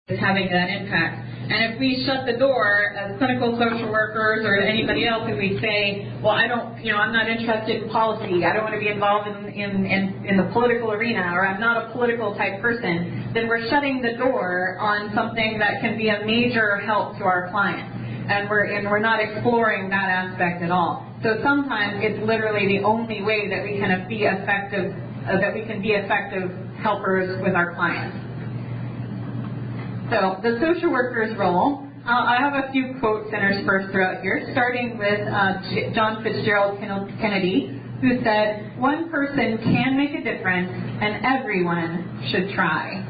is having that impact. And if we shut the door as clinical social workers or anybody else, and we say, well, I'm not interested in policy, I don't want to be involved in the political arena, or I'm not a political type person, then we're shutting the door on something that can be a major help to our clients. And we're not exploring that aspect at all. So sometimes it's literally the only way that we can be effective, helpers with our clients. So the social worker's role, I have a few quotes interspersed throughout here, starting with John Fitzgerald Kennedy, who said, "One person can make a difference, and everyone should try."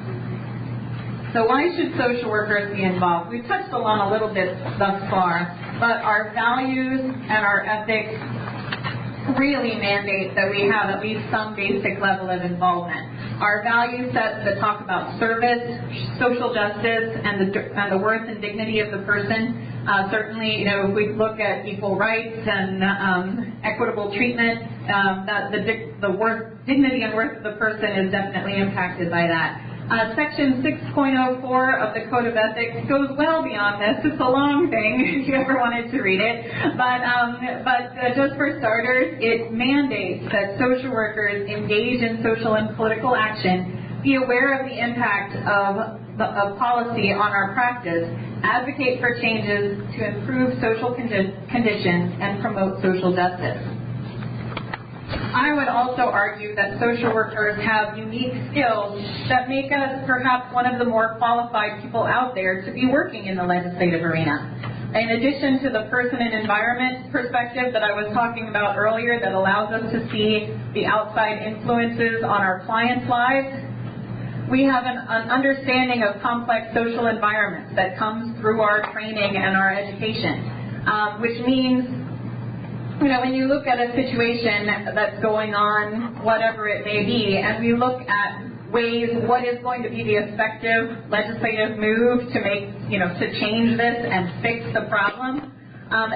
So why should social workers be involved? We've touched on a little bit thus far, but our values and our ethics really mandate that we have at least some basic level of involvement. Our value sets that talk about service, social justice, and the worth and dignity of the person. Certainly, if we look at equal rights and equitable treatment, the dignity and worth of the person is definitely impacted by that. Section 6.04 of the Code of Ethics goes well beyond this. It's a long thing if you ever wanted to read it. But just for starters, it mandates that social workers engage in social and political action, be aware of the impact of policy on our practice, advocate for changes to improve social conditions, and promote social justice. I would also argue that social workers have unique skills that make us perhaps one of the more qualified people out there to be working in the legislative arena. In addition to the person and environment perspective that I was talking about earlier that allows us to see the outside influences on our clients' lives, we have an understanding of complex social environments that comes through our training and our education, which means when you look at a situation that's going on, whatever it may be, and we look at ways, what is going to be the effective legislative move to make, to change this and fix the problem,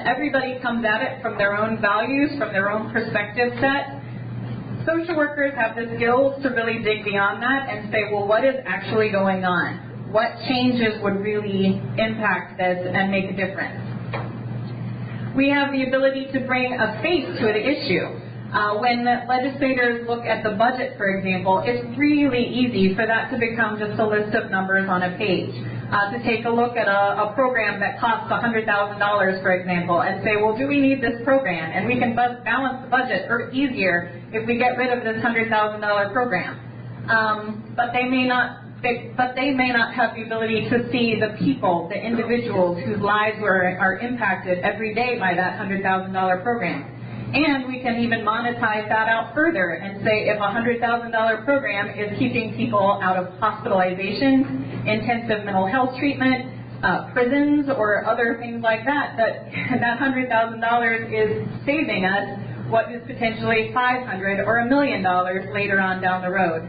everybody comes at it from their own values, from their own perspective set. Social workers have the skills to really dig beyond that and say, well, what is actually going on? What changes would really impact this and make a difference? We have the ability to bring a face to the issue. When legislators look at the budget, for example, it's really easy for that to become just a list of numbers on a page. To take a look at a program that costs $100,000, for example, and say, well, do we need this program? And we can balance the budget easier if we get rid of this $100,000 program. But they may not have the ability to see the people, the individuals whose lives are impacted every day by that $100,000 program. And we can even monetize that out further and say if a $100,000 program is keeping people out of hospitalizations, intensive mental health treatment, prisons, or other things like that, that $100,000 is saving us what is potentially $500,000 or $1 million later on down the road.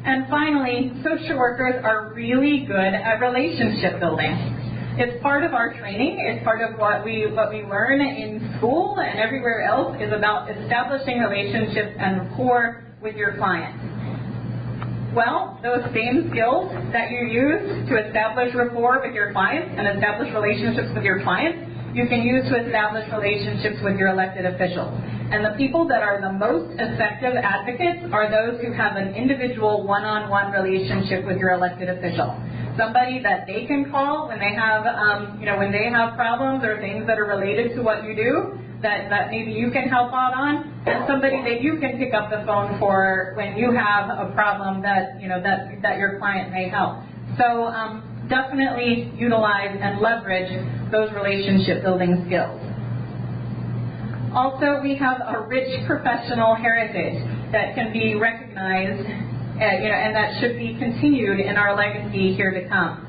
And finally, social workers are really good at relationship building. It's part of our training. It's part of what we learn in school and everywhere else is about establishing relationships and rapport with your clients. Well, those same skills that you use to establish rapport with your clients and establish relationships with your clients, you can use to establish relationships with your elected officials. And the people that are the most effective advocates are those who have an individual one-on-one relationship with your elected official. Somebody that they can call when they have, when they have problems or things that are related to what you do that maybe you can help out on, and somebody that you can pick up the phone for when you have a problem that that your client may help. So definitely utilize and leverage those relationship building skills. Also, we have a rich professional heritage that can be recognized, and that should be continued in our legacy here to come.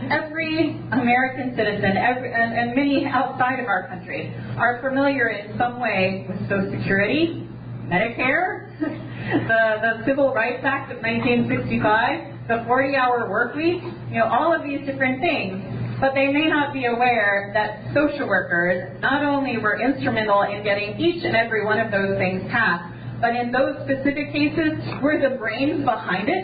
Every American citizen, and many outside of our country, are familiar in some way with Social Security, Medicare, the Civil Rights Act of 1965, the 40-hour work week, all of these different things. But they may not be aware that social workers not only were instrumental in getting each and every one of those things passed, But in those specific cases, we're the brains behind it.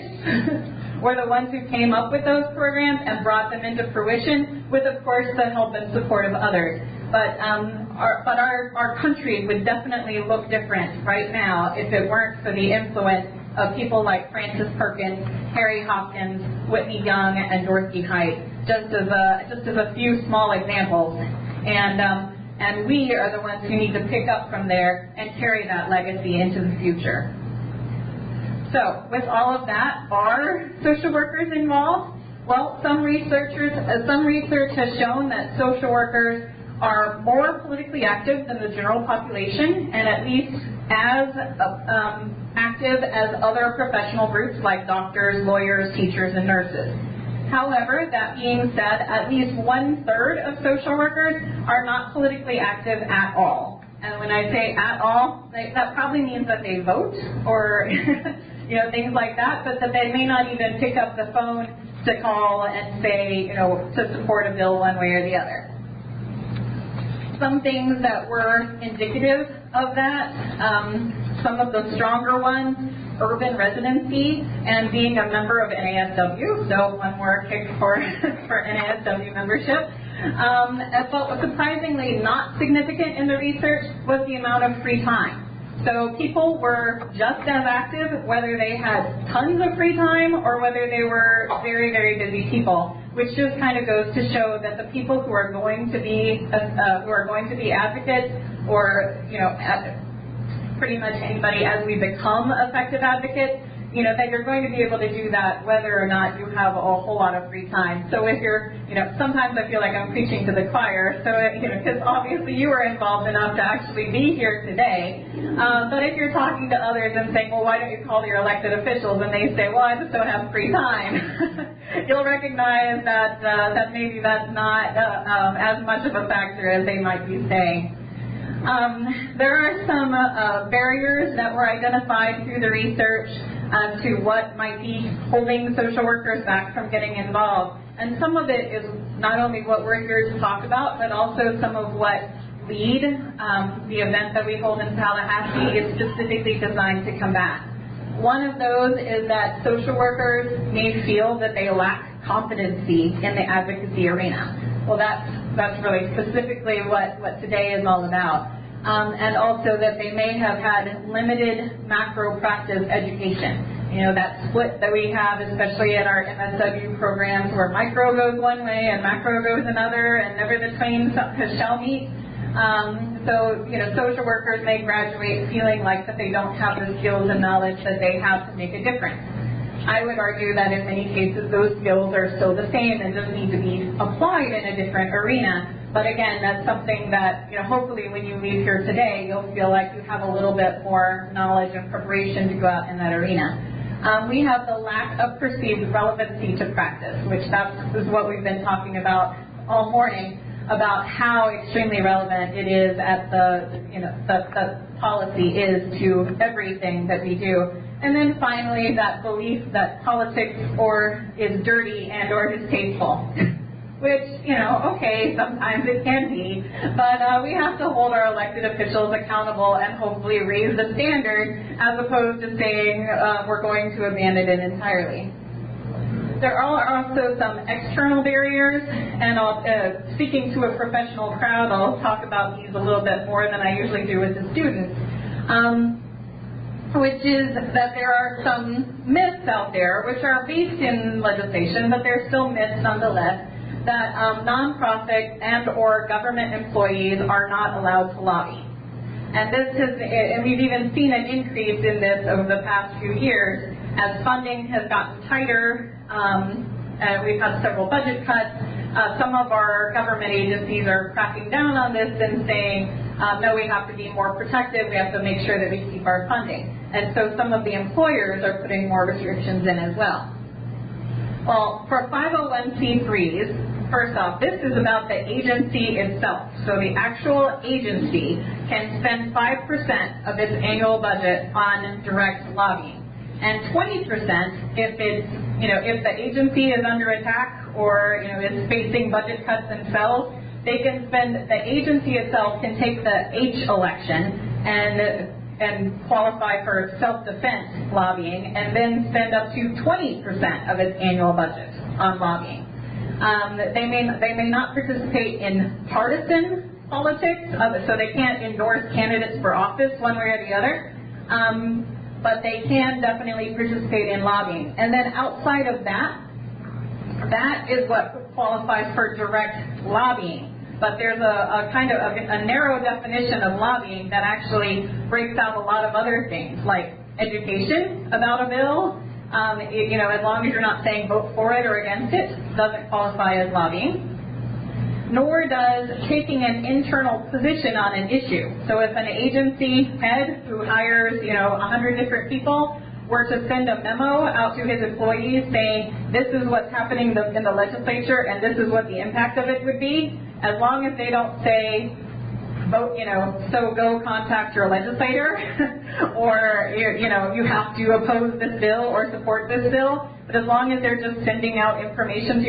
We're the ones who came up with those programs and brought them into fruition with, of course, the help and support of others. But our country would definitely look different right now if it weren't for the influence of people like Francis Perkins, Harry Hopkins, Whitney Young, and Dorothy Height, just as a few small examples. And we are the ones who need to pick up from there and carry that legacy into the future. So, with all of that, are social workers involved? Well, some research has shown that social workers are more politically active than the general population, and at least as active as other professional groups like doctors, lawyers, teachers, and nurses. However, that being said, at least 1/3 of social workers are not politically active at all. And when I say at all, that probably means that they vote or things like that, but that they may not even pick up the phone to call and say, to support a bill one way or the other. Some things that were indicative of that, some of the stronger ones, urban residency and being a member of NASW, so one more kick for NASW membership. But surprisingly not significant in the research was the amount of free time. So people were just as active whether they had tons of free time or whether they were very, very busy people, which just kind of goes to show that the people who are going to be advocates, or pretty much anybody as we become effective advocates, that you're going to be able to do that whether or not you have a whole lot of free time. So if you're, sometimes I feel like I'm preaching to the choir, so, because obviously you were involved enough to actually be here today. But if you're talking to others and saying, well, why don't you call your elected officials? And they say, well, I just don't have free time. You'll recognize that maybe that's not as much of a factor as they might be saying. There are some barriers that were identified through the research to what might be holding social workers back from getting involved. And some of it is not only what we're here to talk about, but also some of what LEAD, the event that we hold in Tallahassee, is specifically designed to combat. One of those is that social workers may feel that they lack competency in the advocacy arena. Well, that's really specifically what today is all about. And also that they may have had limited macro practice education. That split that we have, especially in our MSW programs, where micro goes one way and macro goes another, and never the twain shall meet. So, social workers may graduate feeling like that they don't have the skills and knowledge that they have to make a difference. I would argue that in many cases those skills are still the same and just need to be applied in a different arena. But again, that's something that, hopefully when you leave here today, you'll feel like you have a little bit more knowledge and preparation to go out in that arena. We have the lack of perceived relevancy to practice, which is what we've been talking about all morning, about how extremely relevant it is at the policy is to everything that we do. And then finally, that belief that politics is dirty and or distasteful. Which, okay, sometimes it can be, but we have to hold our elected officials accountable and hopefully raise the standard as opposed to saying we're going to abandon it entirely. There are also some external barriers, and speaking to a professional crowd, I'll talk about these a little bit more than I usually do with the students, which is that there are some myths out there which are based in legislation, but they're still myths nonetheless, that nonprofit and or government employees are not allowed to lobby. And we've even seen an increase in this over the past few years as funding has gotten tighter. We've had several budget cuts. Some of our government agencies are cracking down on this and saying, no, we have to be more protective. We have to make sure that we keep our funding. And so some of the employers are putting more restrictions in as well. Well, for 501c3s, first off, this is about the agency itself. So the actual agency can spend 5% of its annual budget on direct lobbying, and 20% if the agency is under attack or is facing budget cuts themselves, the agency itself can take the H election and and qualify for self-defense lobbying, and then spend up to 20% of its annual budget on lobbying. They may not participate in partisan politics, so they can't endorse candidates for office one way or the other, but they can definitely participate in lobbying. And then outside of that, that is what qualifies for direct lobbying. But there's a kind of a narrow definition of lobbying that actually breaks out a lot of other things, like education about a bill. As long as you're not saying vote for it or against it, doesn't qualify as lobbying. Nor does taking an internal position on an issue. So if an agency head who hires, 100 different people were to send a memo out to his employees saying, this is what's happening in the legislature and this is what the impact of it would be, as long as they don't say, vote, so go contact your legislator, or, you have to oppose this bill or support this bill, but as long as they're just sending out information to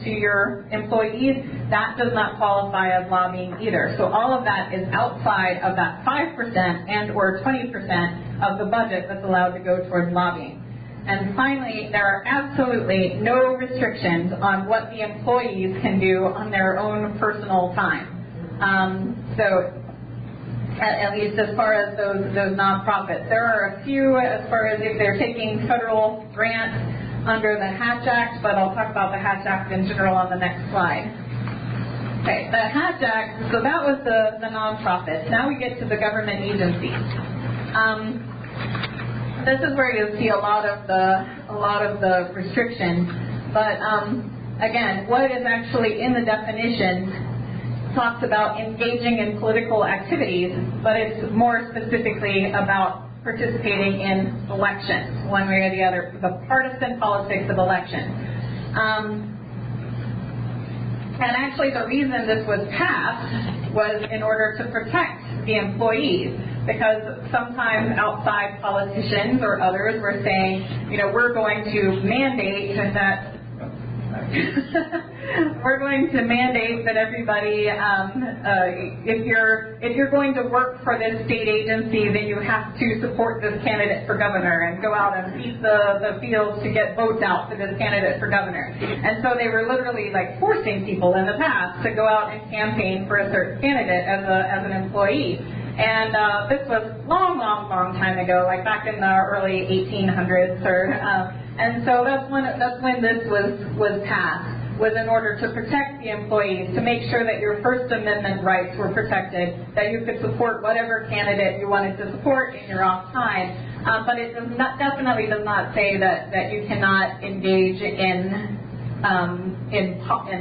your employees, that does not qualify as lobbying either. So all of that is outside of that 5% and or 20% of the budget that's allowed to go towards lobbying. And finally, there are absolutely no restrictions on what the employees can do on their own personal time. So at least as far as those nonprofits. There are a few as far as if they're taking federal grants under the Hatch Act, but I'll talk about the Hatch Act in general on the next slide. Okay, the Hatch Act, so that was the nonprofits. Now we get to the government agencies. This is where you'll see a lot of the restrictions, but again, what is actually in the definition talks about engaging in political activities, but it's more specifically about participating in elections, one way or the other, the partisan politics of elections. And actually the reason this was passed was in order to protect the employees, because sometimes outside politicians or others were saying, we're going to mandate that we're going to mandate that everybody, if you're going to work for this state agency, then you have to support this candidate for governor and go out and beat the fields to get votes out for this candidate for governor. And so they were literally like forcing people in the past to go out and campaign for a certain candidate as an employee. And this was long time ago, like back in the early 1800s, and so that's when this was passed, was in order to protect the employees, to make sure that your First Amendment rights were protected, that you could support whatever candidate you wanted to support in your off time. But it definitely does not say that you cannot engage in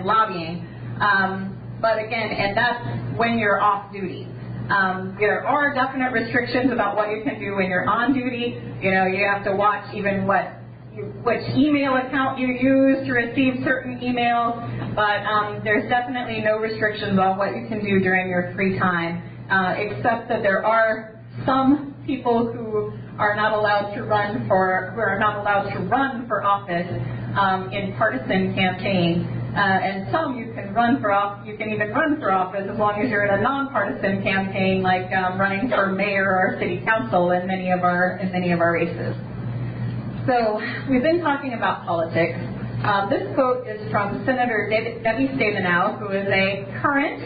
lobbying. But again, and that's when you're off duty. There are definite restrictions about what you can do when you're on duty. You have to watch even which email account you use to receive certain emails, but there's definitely no restrictions on what you can do during your free time, except that there are some people who are not allowed to run for office in partisan campaigns. And some you can even run for office as long as you're in a nonpartisan campaign, like running for mayor or city council in many of our races. So we've been talking about politics. This quote is from Senator Debbie Stabenow, who is a current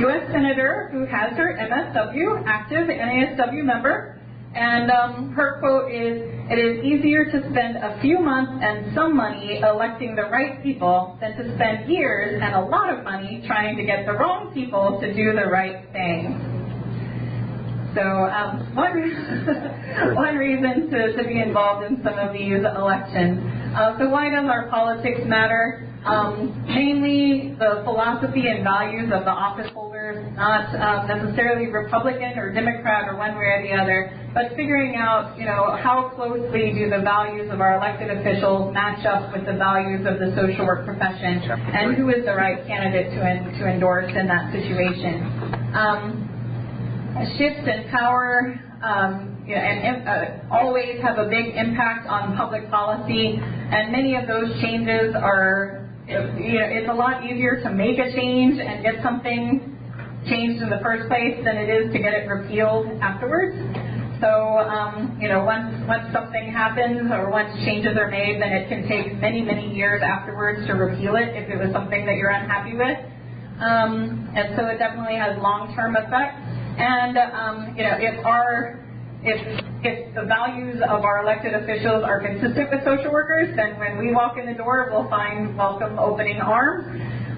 U.S. Senator who has her MSW, active NASW member. And her quote is, "It is easier to spend a few months and some money electing the right people than to spend years and a lot of money trying to get the wrong people to do the right thing." So one reason to be involved in some of these elections. So why does our politics matter? Mainly the philosophy and values of the office holders, not necessarily Republican or Democrat or one way or the other, but figuring out, how closely do the values of our elected officials match up with the values of the social work profession, and who is the right candidate to endorse in that situation. Shifts in power always have a big impact on public policy, and many of those changes are, it's a lot easier to make a change and get something changed in the first place than it is to get it repealed afterwards. Once something happens or once changes are made, then it can take many, many years afterwards to repeal it if it was something that you're unhappy with. And so it definitely has long-term effects. And if the values of our elected officials are consistent with social workers, then when we walk in the door, we'll find welcome opening arms.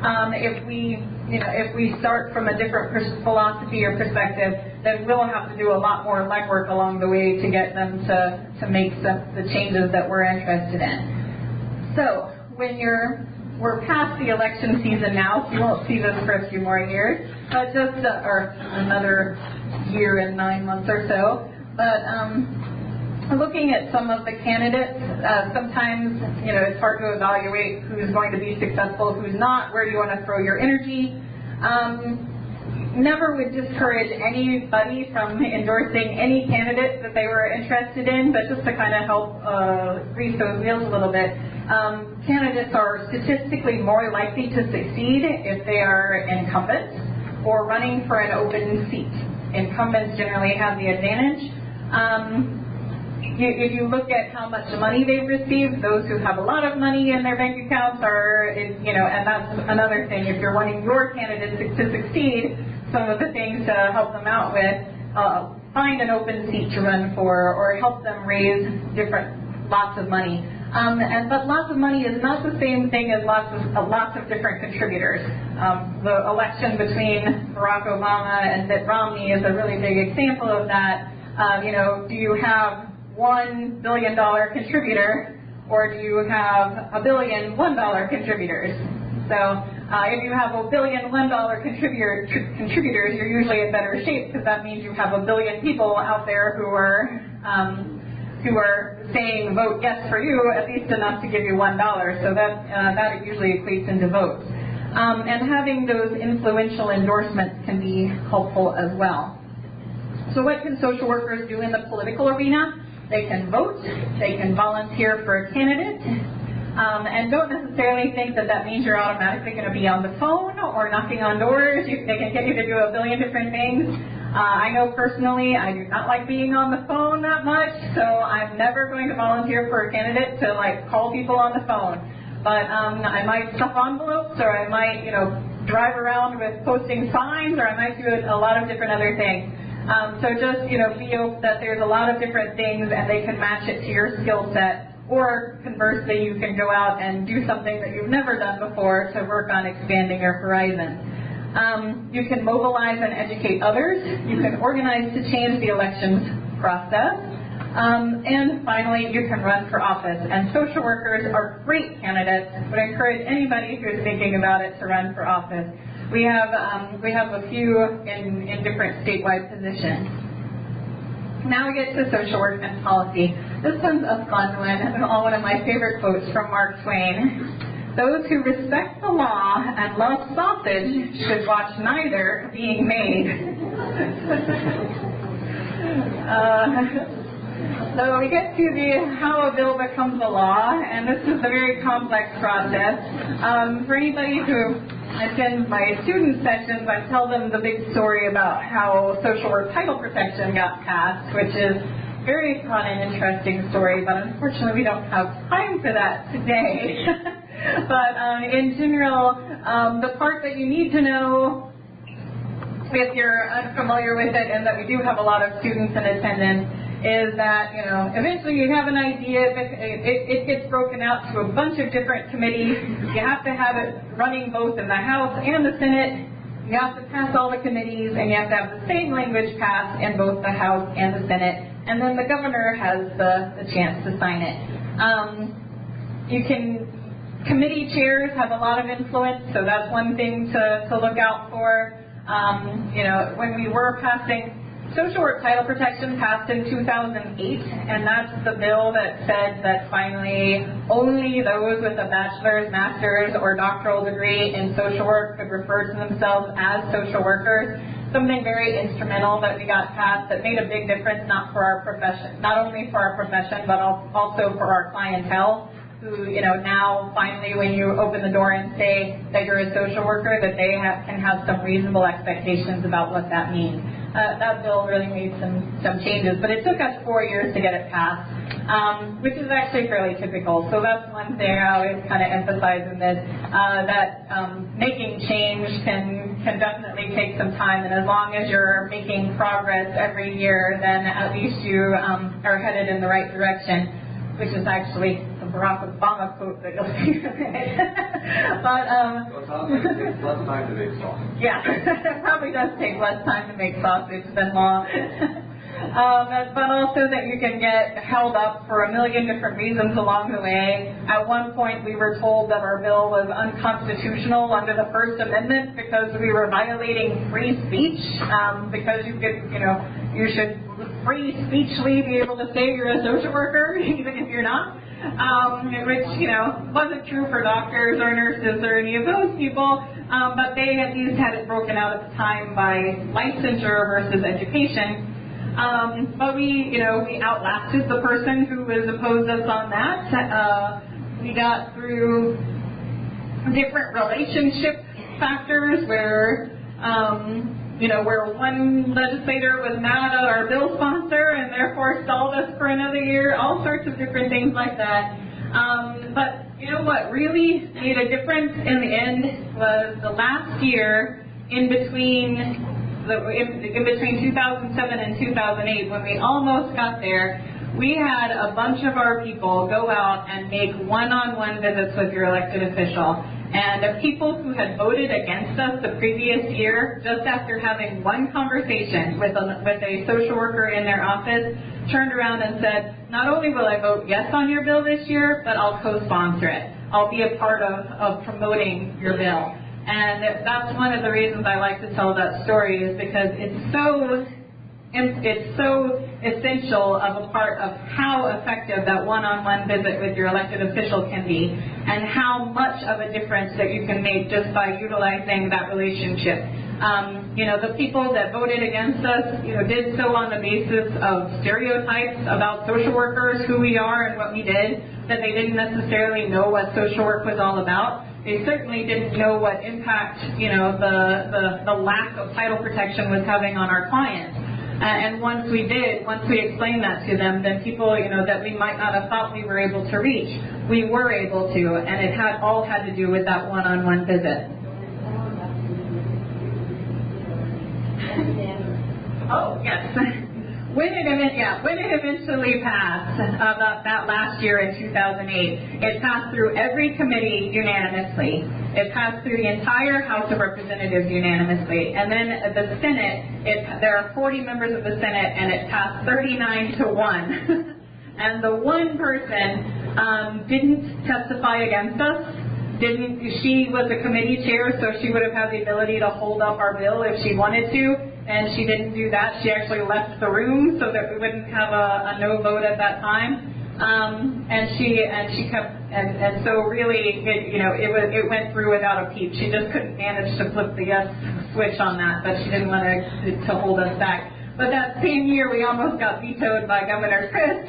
If we start from a different philosophy or perspective, then we'll have to do a lot more legwork along the way to get them to make the changes that we're interested in. So when we're past the election season now, so you won't see this for a few more years, but or another year and 9 months or so. But looking at some of the candidates, sometimes it's hard to evaluate who's going to be successful, who's not, where do you want to throw your energy. Never would discourage anybody from endorsing any candidate that they were interested in, but just to kind of help grease those wheels a little bit, candidates are statistically more likely to succeed if they are incumbents or running for an open seat. Incumbents generally have the advantage. If you look at how much money they've received, those who have a lot of money in their bank accounts and that's another thing. If you're wanting your candidates to succeed, some of the things to help them out with, find an open seat to run for or help them raise lots of money. But lots of money is not the same thing as lots of different contributors. The election between Barack Obama and Mitt Romney is a really big example of that. Do you have $1 billion contributor, or do you have $1 billion $1 contributors? So if you have $1 billion $1 contributors, you're usually in better shape because that means you have 1 billion people out there who are saying vote yes for you, at least enough to give you $1. So that usually equates into votes. And having those influential endorsements can be helpful as well. So what can social workers do in the political arena? They can vote, they can volunteer for a candidate, and don't necessarily think that means you're automatically going to be on the phone or knocking on doors. They can get you to do a billion different things. I know personally I do not like being on the phone that much, so I'm never going to volunteer for a candidate to call people on the phone. But I might stuff envelopes, or I might drive around with posting signs, or I might do a lot of different other things. So just feel that there's a lot of different things and they can match it to your skill set, or conversely you can go out and do something that you've never done before to work on expanding your horizon. You can mobilize and educate others. You can organize to change the elections process. And finally, you can run for office. And social workers are great candidates. I would encourage anybody who is thinking about it to run for office. We have a few in different statewide positions. Now we get to social work and policy. This one's a fun one of my favorite quotes from Mark Twain. Those who respect the law and love sausage should watch neither being made. So we get to how a bill becomes a law, and this is a very complex process. For anybody who attends my student sessions, I tell them the big story about how social work title protection got passed, which is a very fun and interesting story, but unfortunately we don't have time for that today. But in general, the part that you need to know if you're unfamiliar with it, and that we do have a lot of students in attendance, is that, eventually you have an idea, it gets broken out to a bunch of different committees. You have to have it running both in the House and the Senate. You have to pass all the committees, and you have to have the same language passed in both the House and the Senate. And then the governor has the chance to sign it. Committee chairs have a lot of influence, so that's one thing to look out for. When we were passing social work title protection passed in 2008, and that's the bill that said that finally only those with a bachelor's, master's, or doctoral degree in social work could refer to themselves as social workers. Something very instrumental that we got passed that made a big difference, not only for our profession, but also for our clientele, who, now finally when you open the door and say that you're a social worker, that they can have some reasonable expectations about what that means. that bill really made some changes. But it took us 4 years to get it passed, which is actually fairly typical. So that's one thing I always kind of emphasize in this, that making change can definitely take some time, and as long as you're making progress every year, then at least you are headed in the right direction, which is actually the Barack Obama quote that you'll see in a minute. But so it sounds like it takes less time to make sausage. yeah, it probably does take less time to make sausage than law. But also that you can get held up for a million different reasons along the way. At one point, we were told that our bill was unconstitutional under the First Amendment because we were violating free speech, because you should free speechly be able to say you're a social worker, even if you're not. Which, wasn't true for doctors or nurses or any of those people, but they at least had it broken out at the time by licensure versus education. But we outlasted the person who was opposed us on that. We got through different relationship factors where one legislator was mad at our bill sponsor and therefore stalled us for another year, all sorts of different things like that. But you know what really made a difference in the end was the last year in between 2007 and 2008, when we almost got there. We had a bunch of our people go out and make one-on-one visits with your elected official. And the people who had voted against us the previous year, just after having one conversation with a social worker in their office, turned around and said, not only will I vote yes on your bill this year, but I'll co-sponsor it. I'll be a part of promoting your bill. And that's one of the reasons I like to tell that story, is because it's so essential of a part of how effective that one-on-one visit with your elected official can be, and how much of a difference that you can make just by utilizing that relationship. The people that voted against us, did so on the basis of stereotypes about social workers, who we are and what we did, that they didn't necessarily know what social work was all about. They certainly didn't know what impact, the lack of title protection was having on our clients. And once we explained that to them, then people, that we might not have thought we were able to reach, we were able to, and it all had to do with that one-on-one visit. Oh, yes. When it eventually passed, that last year in 2008, it passed through every committee unanimously. It passed through the entire House of Representatives unanimously. And then the Senate, there are 40 members of the Senate, and it passed 39-1. And the one person didn't testify against us. She was the committee chair, so she would have had the ability to hold up our bill if she wanted to, and she didn't do that. She actually left the room so that we wouldn't have a no vote at that time. So really, it went through without a peep. She just couldn't manage to flip the yes switch on that, but she didn't want to hold us back. But that same year, we almost got vetoed by Governor Christ,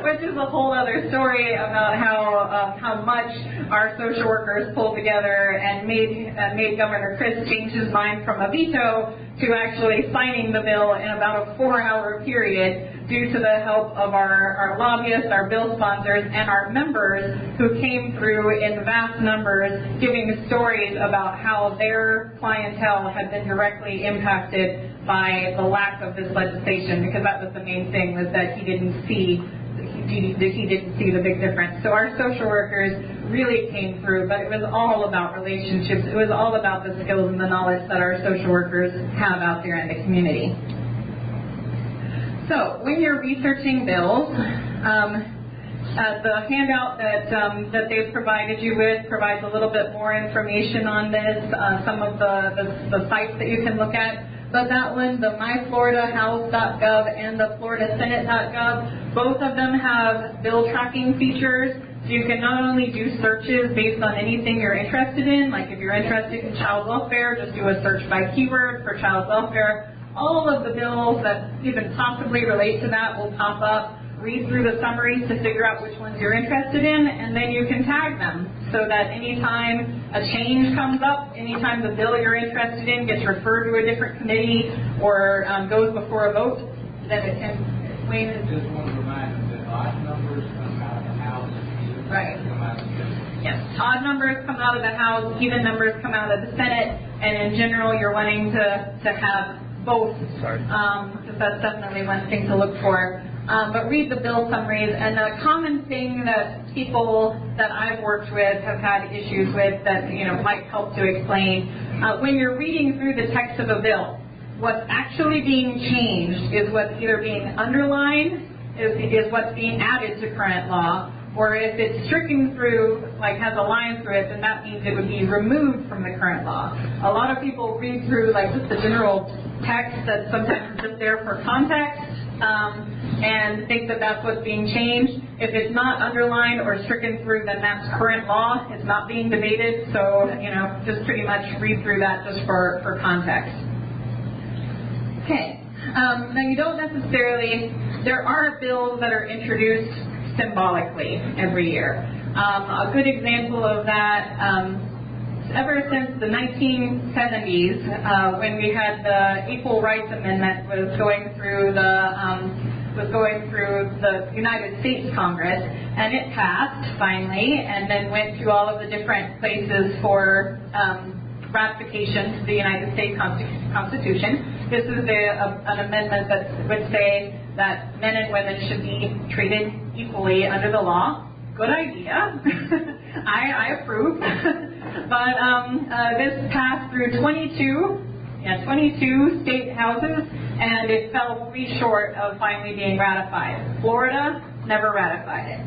which is a whole other story about how much our social workers pulled together and made Governor Christ change his mind from a veto to actually signing the bill in about a 4-hour period, due to the help of our lobbyists, our bill sponsors, and our members who came through in vast numbers giving stories about how their clientele had been directly impacted by the lack of this legislation, because that was the main thing, was that he didn't see the big difference. So our social workers really came through, but it was all about relationships. It was all about the skills and the knowledge that our social workers have out there in the community. So when you're researching bills, the handout that they've provided you with provides a little bit more information on this, some of the sites that you can look at. But that one, the myfloridahouse.gov and the floridasenate.gov, both of them have bill tracking features. So you can not only do searches based on anything you're interested in, like if you're interested in child welfare, just do a search by keyword for child welfare. All of the bills that even possibly relate to that will pop up. read through the summaries to figure out which ones you're interested in, and then you can tag them so that anytime a change comes up, anytime the bill you're interested in gets referred to a different committee or goes before a vote, then it can explain it. Just want to remind them that odd numbers come out of the House, even Right. come out of the Senate. Yes, odd numbers come out of the House, even numbers come out of the Senate, and in general you're wanting to have both, because that's definitely one thing to look for. But read the bill summaries, and a common thing that people that I've worked with have had issues with that might help to explain. When you're reading through the text of a bill, what's actually being changed is what's either being underlined, is what's being added to current law, or if it's stricken through, like has a line through it, then that means it would be removed from the current law. A lot of people read through like just the general text that's sometimes just there for context, and think that that's what's being changed. If it's not underlined or stricken through, then that's current law. It's not being debated, so just pretty much read through that just for context. Okay. Now you don't necessarily, there are bills that are introduced symbolically every year. A good example of that, ever since the 1970s, when we had the Equal Rights Amendment was going through the United States Congress, and it passed finally, and then went through all of the different places for ratification to the United States Constitution. This is an amendment that would say that men and women should be treated equally under the law. Good idea. I approve. But this passed through 22 state houses, and it fell 3 short of finally being ratified. Florida never ratified it.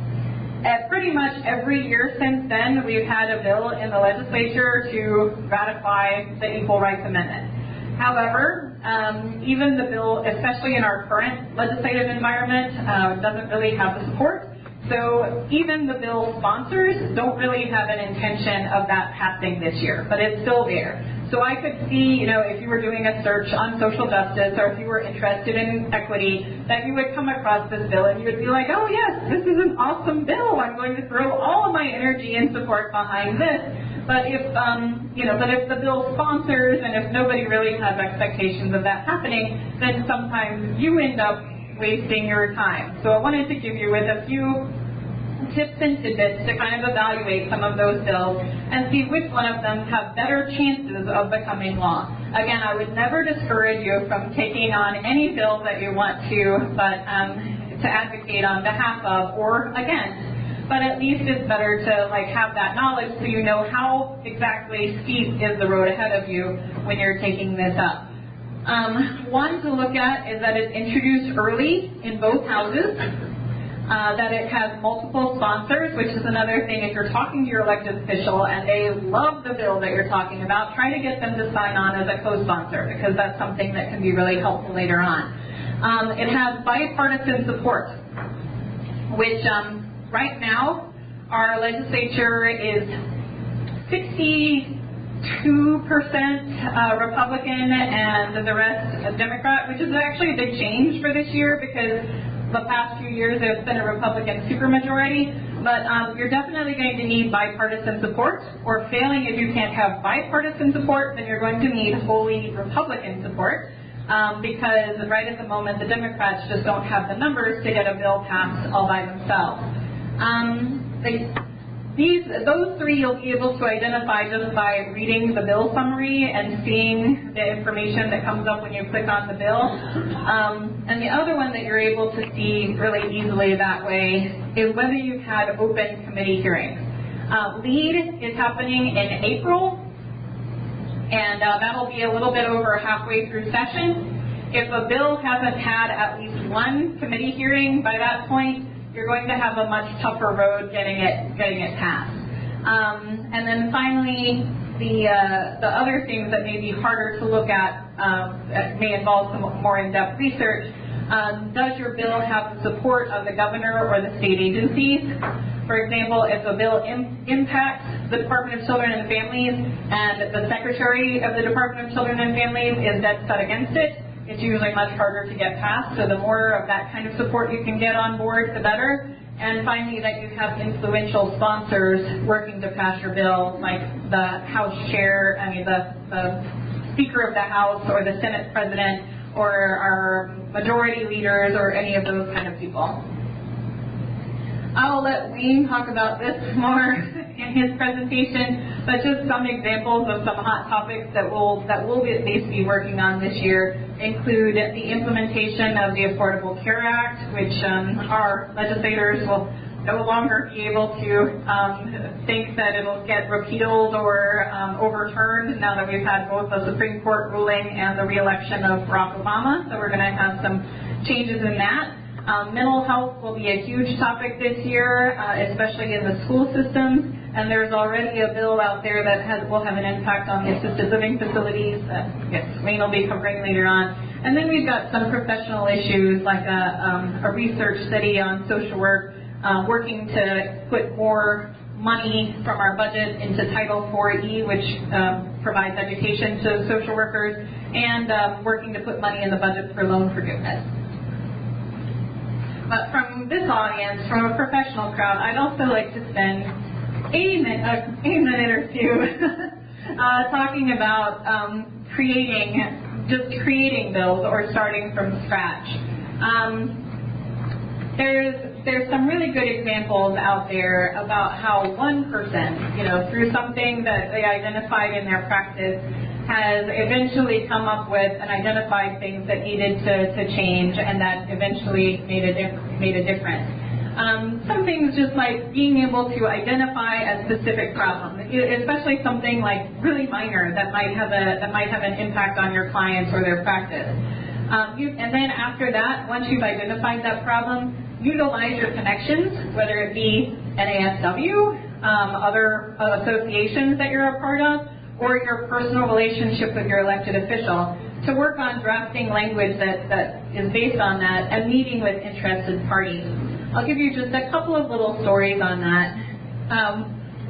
Pretty much every year since then, we've had a bill in the legislature to ratify the Equal Rights Amendment. However, even the bill, especially in our current legislative environment, doesn't really have the support. So even the bill sponsors don't really have an intention of that passing this year, but it's still there. So I could see, if you were doing a search on social justice, or if you were interested in equity, that you would come across this bill and you would be like, oh yes, this is an awesome bill. I'm going to throw all of my energy and support behind this. But if the bill sponsors and if nobody really has expectations of that happening, then sometimes you end up wasting your time. So I wanted to give you with a few tips and tidbits to kind of evaluate some of those bills and see which one of them have better chances of becoming law. Again, I would never discourage you from taking on any bill that you want to, but to advocate on behalf of or against. But at least it's better to have that knowledge so you know how exactly steep is the road ahead of you when you're taking this up. One to look at is that it's introduced early in both houses, that it has multiple sponsors, which is another thing. If you're talking to your elected official and they love the bill that you're talking about, try to get them to sign on as a co-sponsor, because that's something that can be really helpful later on. It has bipartisan support, which right now our legislature is 62% Republican and the rest Democrat, which is actually a big change for this year because the past few years there's been a Republican supermajority. But you're definitely going to need bipartisan support, or failing if you can't have bipartisan support, then you're going to need wholly Republican support. Because right at the moment the Democrats just don't have the numbers to get a bill passed all by themselves. Those three you'll be able to identify just by reading the bill summary and seeing the information that comes up when you click on the bill. And the other one that you're able to see really easily that way is whether you've had open committee hearings. LEAD is happening in April, and that'll be a little bit over halfway through session. If a bill hasn't had at least one committee hearing by that point, you're going to have a much tougher road getting it passed. And then finally, the other things that may be harder to look at that may involve some more in-depth research. Does your bill have the support of the governor or the state agencies? For example, if a bill impacts the Department of Children and Families and the Secretary of the Department of Children and Families is dead set against it, it's usually much harder to get passed. So the more of that kind of support you can get on board, the better. And finally, that you have influential sponsors working to pass your bill, like the House Chair, the Speaker of the House, or the Senate President, or our majority leaders, or any of those kind of people. I'll let Wayne talk about this more in his presentation, but just some examples of some hot topics that we'll at least be working on this year include the implementation of the Affordable Care Act, which our legislators will no longer be able to think that it'll get repealed or overturned now that we've had both the Supreme Court ruling and the re-election of Barack Obama. So we're going to have some changes in that. Mental health will be a huge topic this year, especially in the school systems, and there's already a bill out there that will have an impact on the assisted living facilities that Wayne will be covering later on. And then we've got some professional issues like a research study on social work, working to put more money from our budget into Title IV-E, which provides education to social workers, and working to put money in the budget for loan forgiveness. But from this audience, from a professional crowd, I'd also like to spend a minute or two talking about creating bills or starting from scratch. There's some really good examples out there about how one person, through something that they identified in their practice, has eventually come up with and identified things that needed to change, and that eventually made a difference. Some things just like being able to identify a specific problem, especially something like really minor that might have an impact on your clients or their practice. And then after that, once you've identified that problem, utilize your connections, whether it be NASW, other associations that you're a part of, or your personal relationship with your elected official, to work on drafting language that is based on that and meeting with interested parties. I'll give you just a couple of little stories on that.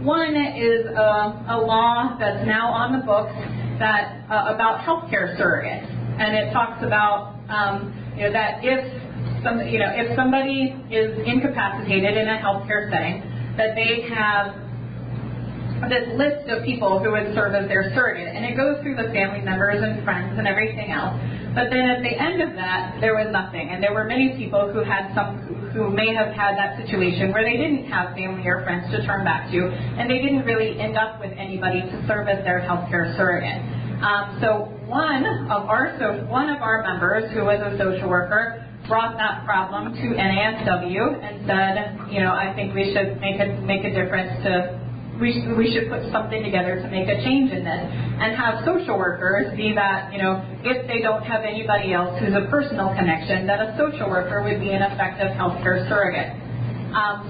One is a law that's now on the books that about healthcare surrogates, and it talks about that if somebody is incapacitated in a healthcare setting, that they have this list of people who would serve as their surrogate, and it goes through the family members and friends and everything else. But then at the end of that, there was nothing, and there were many people who may have had that situation where they didn't have family or friends to turn back to, and they didn't really end up with anybody to serve as their healthcare surrogate. So one of our members, who was a social worker, brought that problem to NASW and said, I think we should make a difference we should put something together to make a change in this, and have social workers be that, if they don't have anybody else who's a personal connection, that a social worker would be an effective healthcare surrogate.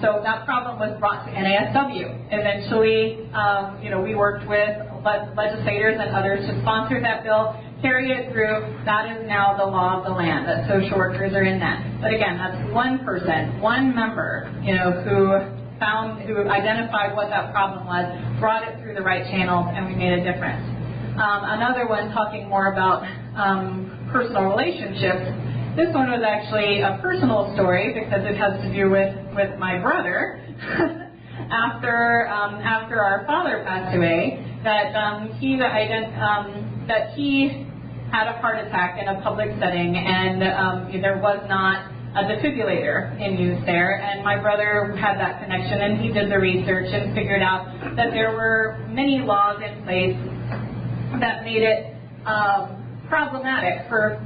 So that problem was brought to NASW. Eventually, we worked with legislators and others to sponsor that bill, carry it through. That is now the law of the land, that social workers are in that. But again, that's one person, one member, who identified what that problem was, brought it through the right channels, and we made a difference. Another one talking more about personal relationships. This one was actually a personal story because it has to do with my brother. After our father passed away, that he had a heart attack in a public setting, and there was not a defibrillator in use there, and my brother had that connection, and he did the research and figured out that there were many laws in place that made it problematic for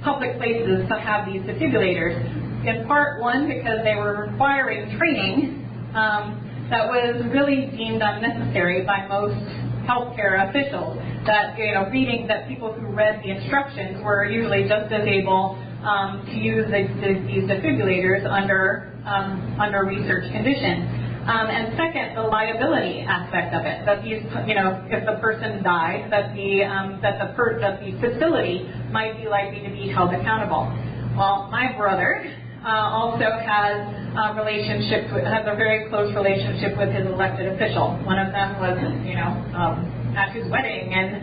public places to have these defibrillators. In part, one, because they were requiring training that was really deemed unnecessary by most healthcare officials, that reading that people who read the instructions were usually just as able to use these defibrillators under research conditions. And second, the liability aspect of it, that these, if the person died, that the facility might be likely to be held accountable. Well, my brother also has a very close relationship with his elected official. One of them was, at his wedding and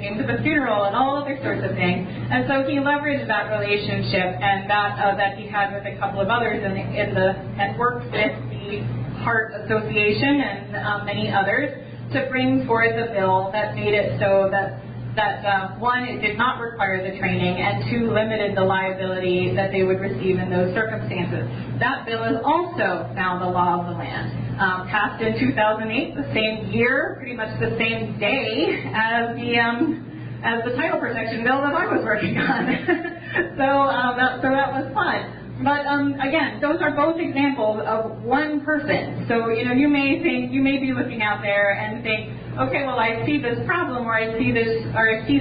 came to the funeral and all other sorts of things. And so he leveraged that relationship and that he had with a couple of others and worked with the Heart Association and many others to bring forth a bill that made it so that one, it did not require the training, and two, limited the liability that they would receive in those circumstances. That bill is also now the law of the land. Passed in 2008, the same year, pretty much the same day as the title protection bill that I was working on. so that was fun. But again, those are both examples of one person. So you may be looking out there and think, okay, well, I see this problem, or I see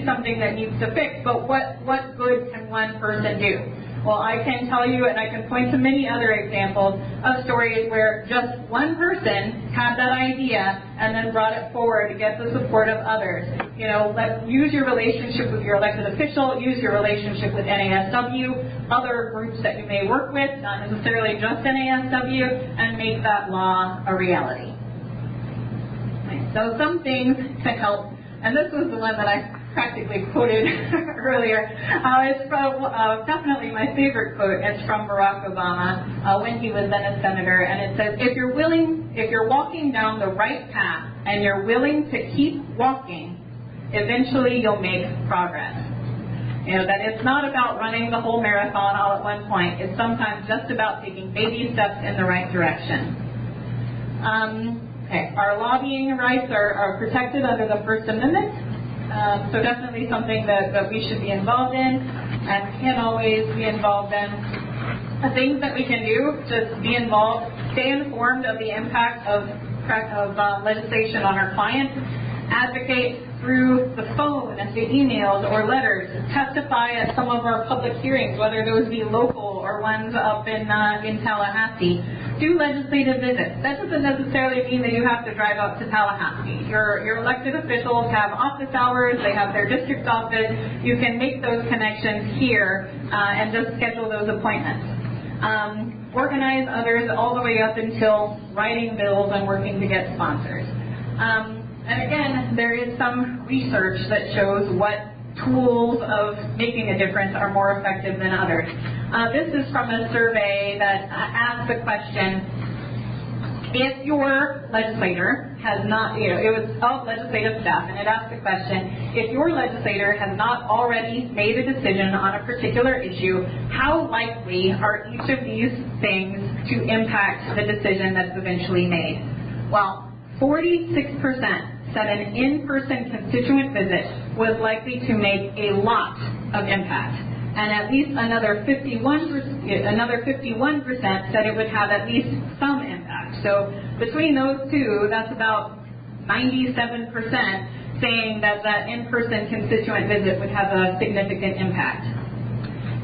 something that needs to fix, but what good can one person do? Well, I can tell you, and I can point to many other examples of stories where just one person had that idea and then brought it forward to get the support of others. Use your relationship with your elected official, use your relationship with NASW, other groups that you may work with, not necessarily just NASW, and make that law a reality. So some things to help, and this was the one that I practically quoted earlier. It's from, definitely my favorite quote. It's from Barack Obama when he was then a senator, and it says, if you're walking down the right path and you're willing to keep walking, eventually you'll make progress. That it's not about running the whole marathon all at one point. It's sometimes just about taking baby steps in the right direction. Okay, our lobbying rights are protected under the First Amendment. So definitely something that we should be involved in and can always be involved in. The things that we can do, just be involved, stay informed of the impact of legislation on our clients, advocate through the phone, the emails or letters, testify at some of our public hearings, whether those be local or ones up in Tallahassee. Do legislative visits. That doesn't necessarily mean that you have to drive out to Tallahassee. Your elected officials have office hours, they have their district office. You can make those connections here and just schedule those appointments. Organize others all the way up until writing bills and working to get sponsors. And again, there is some research that shows what tools of making a difference are more effective than others. This is from a survey that asked the question, if your legislator has not, it was of legislative staff, and it asked the question, if your legislator has not already made a decision on a particular issue, how likely are each of these things to impact the decision that's eventually made? Well, 46% said an in-person constituent visit was likely to make a lot of impact. And at least another 51% said it would have at least some impact. So between those two, that's about 97% saying that that in-person constituent visit would have a significant impact.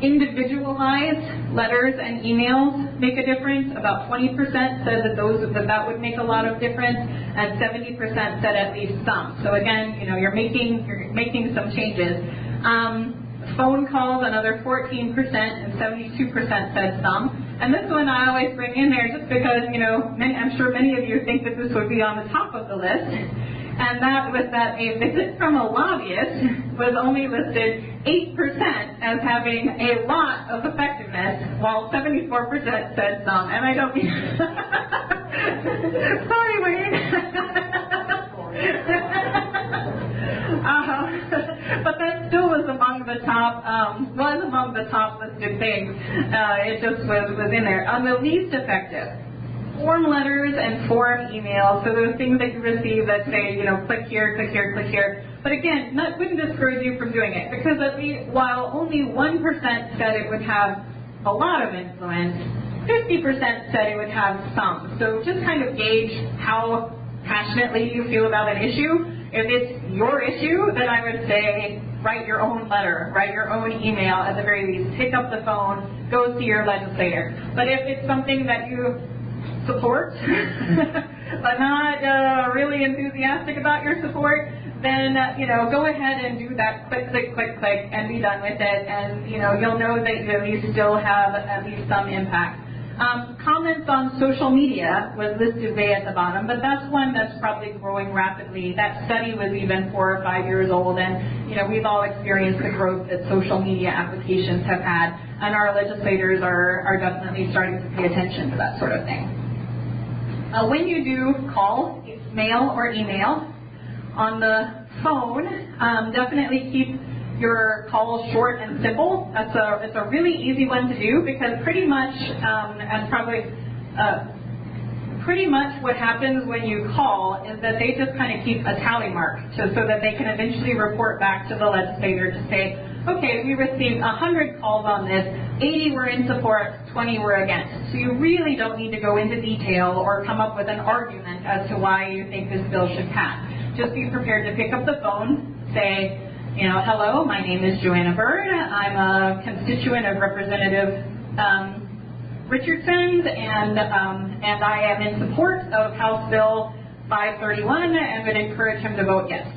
Individualized letters and emails make a difference. About 20% said that would make a lot of difference, and 70% said at least some. So again, you're making some changes. Phone calls, another 14%, and 72% said some. And this one I always bring in there just because, I'm sure many of you think that this would be on the top of the list. And that was that a visit from a lobbyist was only listed 8% as having a lot of effectiveness, while 74% said some. And I don't mean... Sorry, Wayne. But that still was among the top listed things. It just was in there. On the least effective, form letters and form emails. So those things that you receive that say, click here, click here, click here. But again, that wouldn't discourage you from doing it, because while only 1% said it would have a lot of influence, 50% said it would have some. So just kind of gauge how passionately you feel about an issue. If it's your issue, then I would say write your own letter, write your own email at the very least. Pick up the phone, go see your legislator. But if it's something that you support, but not really enthusiastic about your support, then go ahead and do that click, click, click, click, and be done with it. And you'll know that you at least still have at least some impact. Comments on social media was listed way at the bottom, but that's one that's probably growing rapidly. That study was even 4 or 5 years old, and we've all experienced the growth that social media applications have had, and our legislators are definitely starting to pay attention to that sort of thing. When you do call, mail, or email on the phone, definitely keep your calls short and simple. It's a really easy one to do, because pretty much what happens when you call is that they just kind of keep a tally mark so that they can eventually report back to the legislator to say, okay, we received 100 calls on this, 80 were in support, 20 were against. So you really don't need to go into detail or come up with an argument as to why you think this bill should pass. Just be prepared to pick up the phone, say, hello, my name is Johanna Byrd. I'm a constituent of Representative Richardson's, and I am in support of House Bill 531 and would encourage him to vote yes.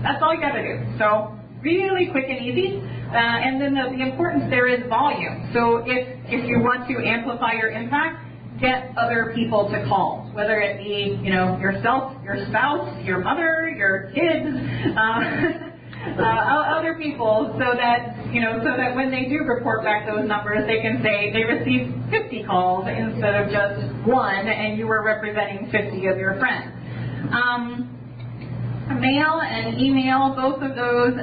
That's all you got to do. So really quick and easy. And then the importance there is volume. So if you want to amplify your impact, get other people to call, whether it be yourself, your spouse, your mother, your kids. Other people, so that when they do report back those numbers, they can say they received 50 calls instead of just 1, and you were representing 50 of your friends. Mail and email, both of those,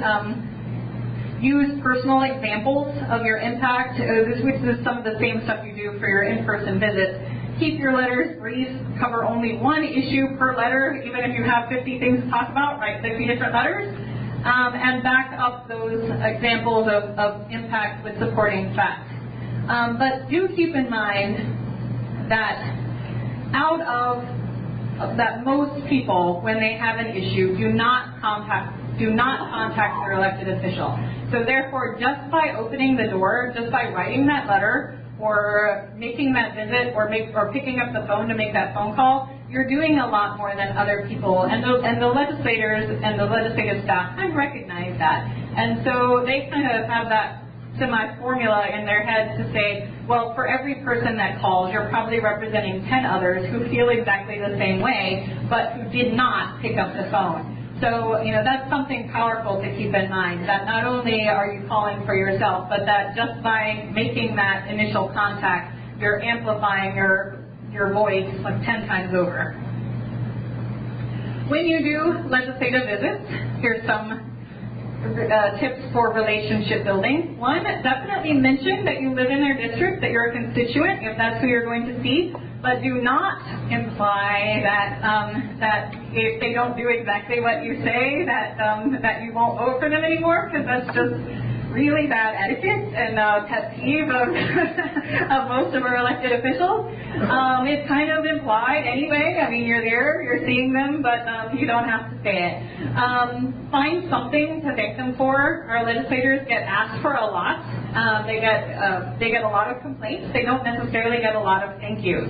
use personal examples of your impact, which is some of the same stuff you do for your in-person visits. Keep your letters brief, cover only one issue per letter, even if you have 50 things to talk about, write 50 different letters. And back up those examples of impact with supporting facts. But do keep in mind that that most people, when they have an issue, do not contact their elected official. So therefore, just by opening the door, just by writing that letter, or making that visit, or picking up the phone to make that phone call, you're doing a lot more than other people, and the legislators and the legislative staff kind of recognize that, and so they kind of have that semi-formula in their heads to say, well, for every person that calls, you're probably representing 10 others who feel exactly the same way, but who did not pick up the phone. So, that's something powerful to keep in mind, that not only are you calling for yourself, but that just by making that initial contact, you're amplifying your voice like 10 times over. When you do legislative visits, here's some tips for relationship building. One, definitely mention that you live in their district, that you're a constituent, if that's who you're going to see, but do not imply that if they don't do exactly what you say, that you won't vote for them anymore, because that's just really bad etiquette and pet peeve of most of our elected officials. It's kind of implied anyway. I mean, you're there, you're seeing them, but you don't have to say it. Find something to thank them for. Our legislators get asked for a lot. They get a lot of complaints. They don't necessarily get a lot of thank yous.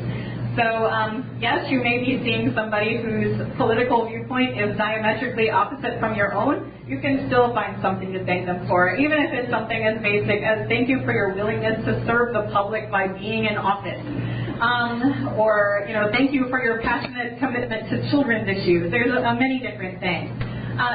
So, yes, you may be seeing somebody whose political viewpoint is diametrically opposite from your own. You can still find something to thank them for, even if it's something as basic as thank you for your willingness to serve the public by being in office. Or, thank you for your passionate commitment to children's issues. There's many different things.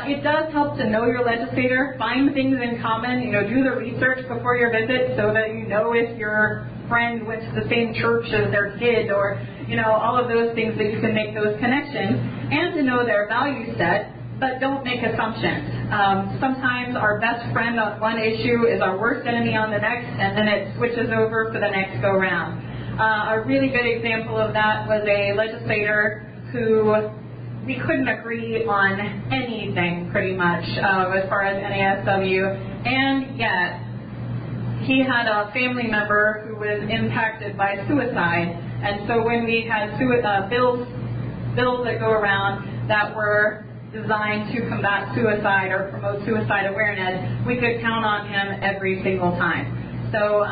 It does help to know your legislator, find things in common, do the research before your visit so that you know if your friend went to the same church as their kid, or, all of those things that you can make those connections, and to know their value set, but don't make assumptions. Sometimes our best friend on one issue is our worst enemy on the next, and then it switches over for the next go-round. A really good example of that was a legislator who we couldn't agree on anything pretty much as far as NASW, and yet he had a family member who was impacted by suicide, and so when we had bills that go around that were designed to combat suicide or promote suicide awareness, we could count on him every single time. So,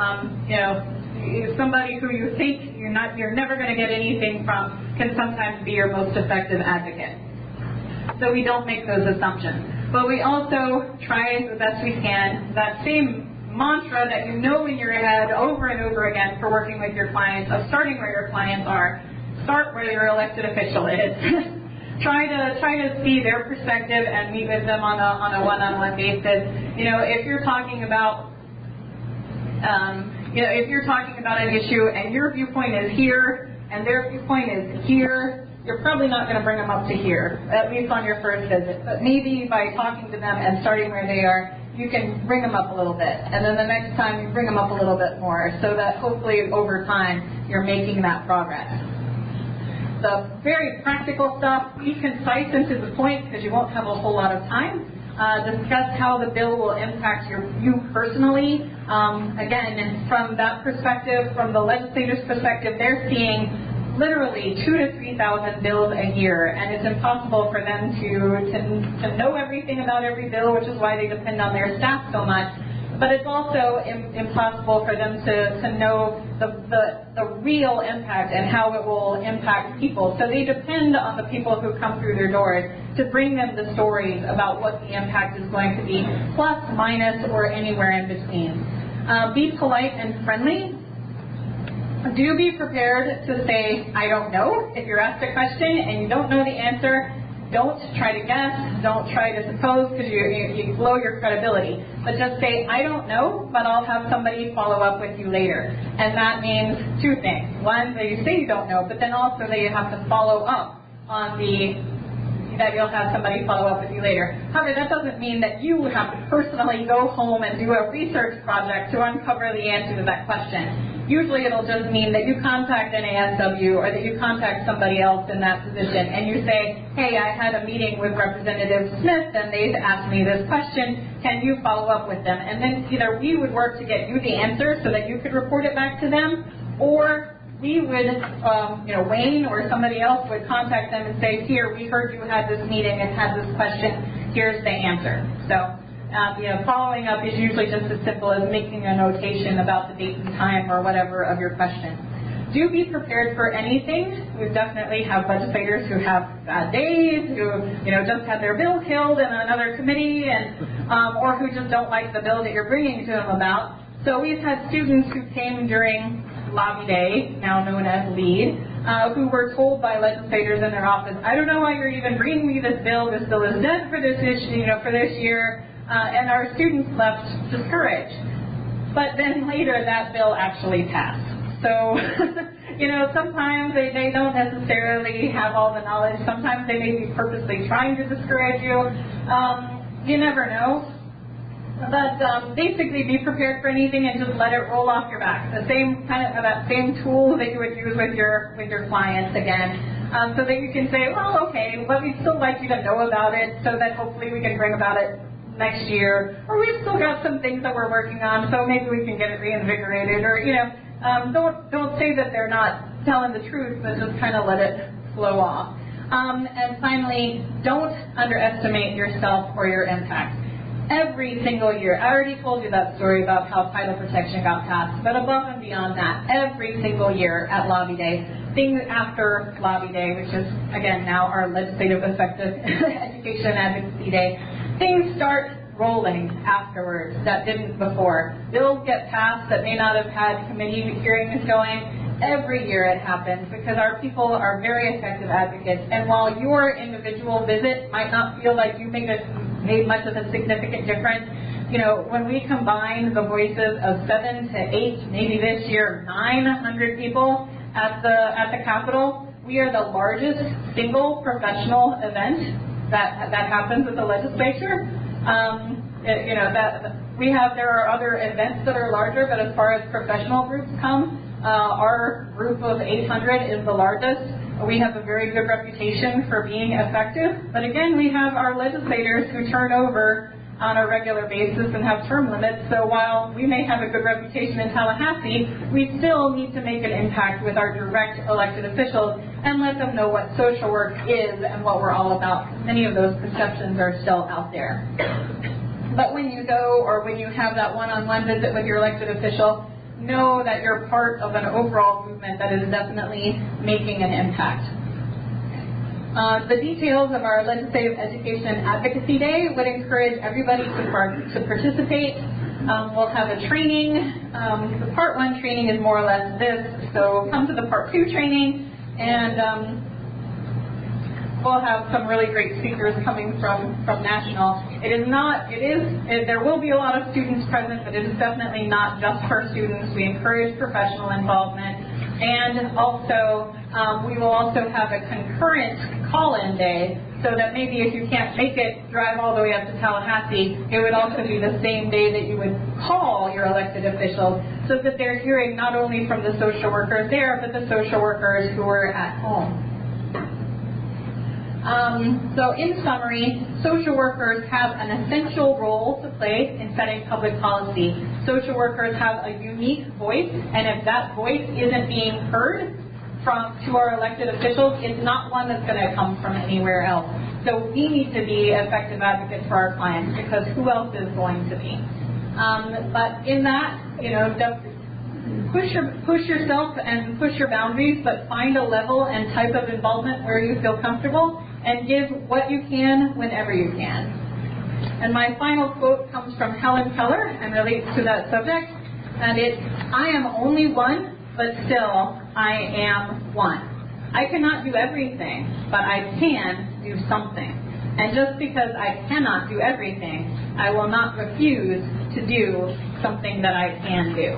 somebody who you think you're never going to get anything from can sometimes be your most effective advocate. So we don't make those assumptions. But we also try the best we can, that same mantra that you know in your head over and over again for working with your clients of starting where your clients are. Start where your elected official is. Try to see their perspective and meet with them on a one-on-one basis. You know, if you're talking about if you're talking about an issue and your viewpoint is here and their viewpoint is here, you're probably not going to bring them up to here, at least on your first visit. But maybe by talking to them and starting where they are, you can bring them up a little bit. And then the next time you bring them up a little bit more, so that hopefully over time you're making that progress. The very practical stuff, be concise and to the point because you won't have a whole lot of time. Discuss how the bill will impact you personally. Again, from that perspective, from the legislator's perspective, they're seeing literally 2,000 to 3,000 bills a year, and it's impossible for them to know everything about every bill, which is why they depend on their staff so much. But it's also impossible for them to know the real impact and how it will impact people. So they depend on the people who come through their doors to bring them the stories about what the impact is going to be, plus, minus, or anywhere in between. Be polite and friendly. Do be prepared to say, I don't know. If you're asked a question and you don't know the answer, don't try to guess, don't try to suppose, because you blow your credibility. But just say, I don't know, but I'll have somebody follow up with you later. And that means two things. One, that you say you don't know, but then also that you have to follow up on that you'll have somebody follow up with you later. However, that doesn't mean that you have to personally go home and do a research project to uncover the answer to that question. Usually it'll just mean that you contact NASW or that you contact somebody else in that position and you say, hey, I had a meeting with Representative Smith and they've asked me this question. Can you follow up with them? And then either we would work to get you the answer so that you could report it back to them, or we would, Wayne or somebody else would contact them and say, here, we heard you had this meeting and had this question. Here's the answer. So. Following up is usually just as simple as making a notation about the date and time or whatever of your question. Do be prepared for anything. We definitely have legislators who have bad days, who just had their bill killed in another committee, and or who just don't like the bill that you're bringing to them about. So we've had students who came during Lobby Day, now known as LEAD, who were told by legislators in their office, I don't know why you're even bringing me this bill. This bill is dead for this issue, for this year. And our students left discouraged. But then later that bill actually passed. So, sometimes they don't necessarily have all the knowledge. Sometimes they may be purposely trying to discourage you. You never know. But basically be prepared for anything and just let it roll off your back. The same that same tool that you would use with your clients again. So that you can say, well, okay, but we'd still like you to know about it so that hopefully we can bring about it next year, or we've still got some things that we're working on, so maybe we can get it reinvigorated, or don't say that they're not telling the truth, but just kind of let it flow off. And finally, don't underestimate yourself or your impact. Every single year, I already told you that story about how title protection got passed, but above and beyond that, every single year at Lobby Day, things after Lobby Day, which is again now our legislative effective education advocacy day, things start rolling afterwards that didn't before. Bills get passed that may not have had committee hearings going. Every year it happens because our people are very effective advocates. And while your individual visit might not feel like you made much of a significant difference, when we combine the voices of 7 to 8, maybe this year 900 people at the Capitol, we are the largest single professional event that happens at the legislature. There are other events that are larger, but as far as professional groups come, our group of 800 is the largest. We have a very good reputation for being effective, but again, we have our legislators who turn over on a regular basis and have term limits, so while we may have a good reputation in Tallahassee, we still need to make an impact with our direct elected officials and let them know what social work is and what we're all about. Many of those perceptions are still out there. But when you go or when you have that one-on-one visit with your elected official, know that you're part of an overall movement that is definitely making an impact. The details of our Legislative Education Advocacy Day would encourage everybody to participate. We'll have a training. The Part 1 training is more or less this, so come to the Part 2 training, and we'll have some really great speakers coming from National. There will be a lot of students present, but it is definitely not just for students. We encourage professional involvement. And also, we will also have a concurrent call-in day, so that maybe if you can't make it, drive all the way up to Tallahassee, it would also be the same day that you would call your elected officials, so that they're hearing not only from the social workers there, but the social workers who are at home. So in summary, social workers have an essential role to play in setting public policy. Social workers have a unique voice, and if that voice isn't being heard to our elected officials, it's not one that's going to come from anywhere else. So we need to be effective advocates for our clients, because who else is going to be? But in that, push yourself and push your boundaries, but find a level and type of involvement where you feel comfortable, and give what you can whenever you can. And my final quote comes from Helen Keller and relates to that subject, and it's, "I am only one, but still I am one. I cannot do everything, but I can do something. And just because I cannot do everything, I will not refuse to do something that I can do."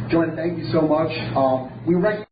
Johanna, thank you so much. We recognize